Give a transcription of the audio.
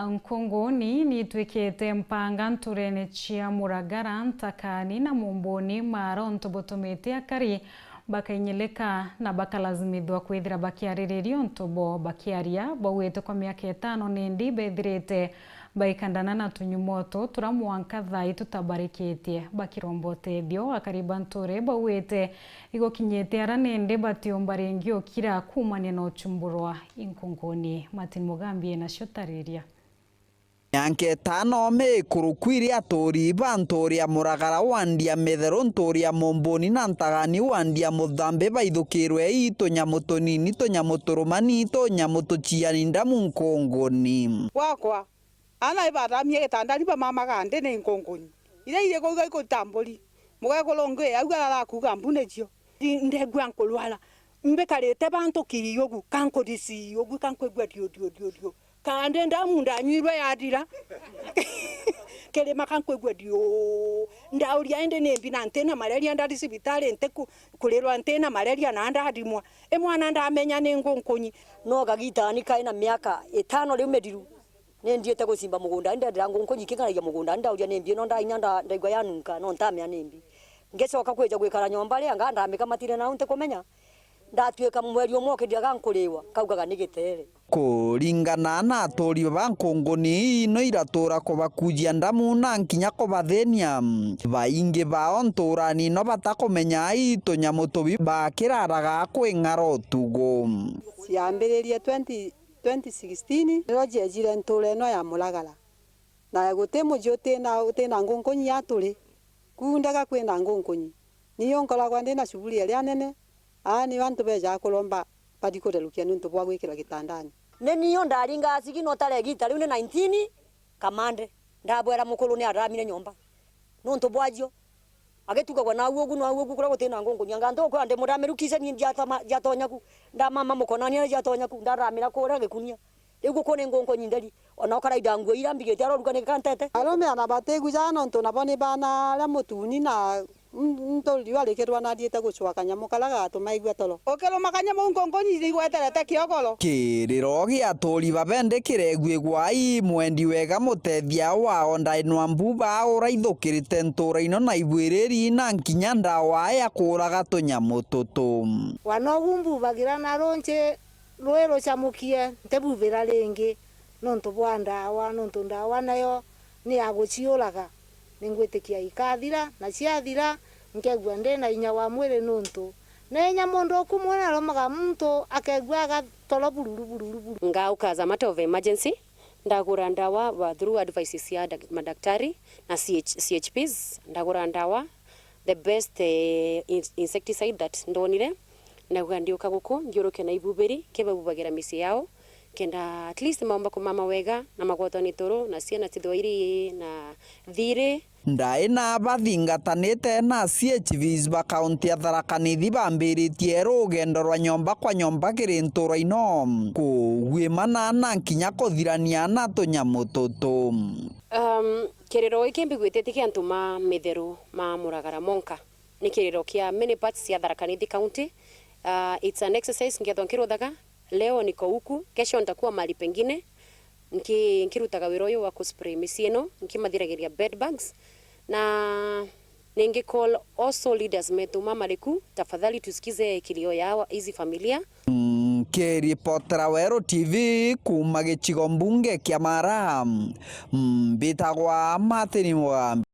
Nkongoni nitwikite mpanga nturene cia Muragara, Ntakani na Mumbuni maro ntubutumite akari bakainyilika na bakalazimithwa kwithira bakiariririo ntubo bakiaria bauite kwa miaka 5 nindi bethirite baikandana na tunyumoto tura mwanka thai tutabarikitie bakiromba utethio akariba nture bauite igokinyite ara nindi batiumba ringi ukira kumania na uchumburwa Nkongoni. Martin Mugambi nacio tariria. Miaka 5 mikurukwiri aturi banturia Muragara wandia Methero nturia Mumbuni na Ntakani wandia Muthambi baithukirwe itunyamu tunini tunyamu turumani tunyamu tuciani ndamu Nkongoni wakwa ana ibaramie gitandari ba mama gande ni Nkongoni ile ile ko gutamburi muga kolonge auga la kuga mbunecio ndegwa nkolwala mbekarete bantu kiyogu kankodisi yogu kankwegwa dio kande ndamunda nyirwe yadira kele makankwegwa dio ndauria ende nembi na antena malaria ndari sibitali nteku kulirwa antena malaria na ndadimwa mwana ndamenya ni Nkongoni no gagitani kaina miaka 5 riu mediru nendiete gucimba mugunda ndira Nkongoni kinganagia mugunda ndauria nembi no ndainya ndaigwa yanunka no ntamya nembi ngecoka kweja gwikara nyomba ria nganda mikamatire na unte kumenya ndatweka mweri umwe kindiaga nkuriwa kaugaga ni gitere kuringana na aturi ba Nkongoni no iratura kubakujia ndamu na nkinya kubathenia baingi bao nturani no batakumenya itunyamu tubi bakiraraga kwing'ara utugo ciambiririe 2016 niro jejire nture no ya Muragara na guti mujuti na Nkongoni aturi kundaga kwina Nkongoni niyo nkoragwa ndina shughuli ria nene ni bantu beja kulomba badikurerukia nuntu bwa gwikira gitandani niyo ndaringa asigi no tare gita riu ni 19 kamande ndabwera mukuru ni aramire nyomba nuntu bwajio agetuka na uogu no uogu kura gutina Nkongoni nganto kwa ande muramerukise ni jatonyaku ndamama mukonania jatonyaku ndaramira kura gikunia riu gukone Nkongoni ndari ona ukaraida nguo ira mbigete aroruka ni kantete arome ana bategu jana ntu nabone bana la mutuni na ntoli walikirwa na dieta gucwa kanyamu kalaga tumaigwa tolo okelo makanyamu Nkongoni rigweterete kiogolo kiriro gia aturi babendekire gwigwai mwendi wega mutethia wao ndainwa mbuba uraithukirite nturaino na ibwiriri na nkinya ndawa ya kuraga tunyamu tutu wanogumbu bagira na ronche rwero chamukie ntebuvira ringi nontu bwa ndawa nayo ni aguciuraga ningwitikia ikathira na ciathira nkegwa ndina inya wa mwiri nuntu nenya mundu okumwona romaga muntu akegwa agatoro bururu ngauka as a matter of emergency ndagura ndawa through advices ya madaktari na CHPs ndagura ndawa the best insecticide that ndonire ndagura ndioka guku ngiuruke na ibubiri kebabubagira misi yao kenda at least maomba ku mama wega na magwatani toro na ciana tithwairi na thire ndaina bathingatanite na CHVs ba kaunti ya Tharaka Nithi bambiritie rugendo rwa nyomba kwa nyomba kiri nturaino kugwimana na nkinya kuthirania na tunyamu tutu kiriro iki mbigwitete kia ntuma Metheru ma Muragara monka ni kiriro kia many parts ya Tharaka Nithi county. It's an exercise ngethonkirodhaga leo niko huku kesho nitakuwa mali pengine nkirutaga wiro uyu wa kuspray misi ino nkimathiragiria bed bugs na ninge call also leaders metu mama leku tafadhali tusikize kilio yao hizi familia Kiripotera Wero TV kuma gicigo mbunge kia Mara mbitagwa Martin Mugambi.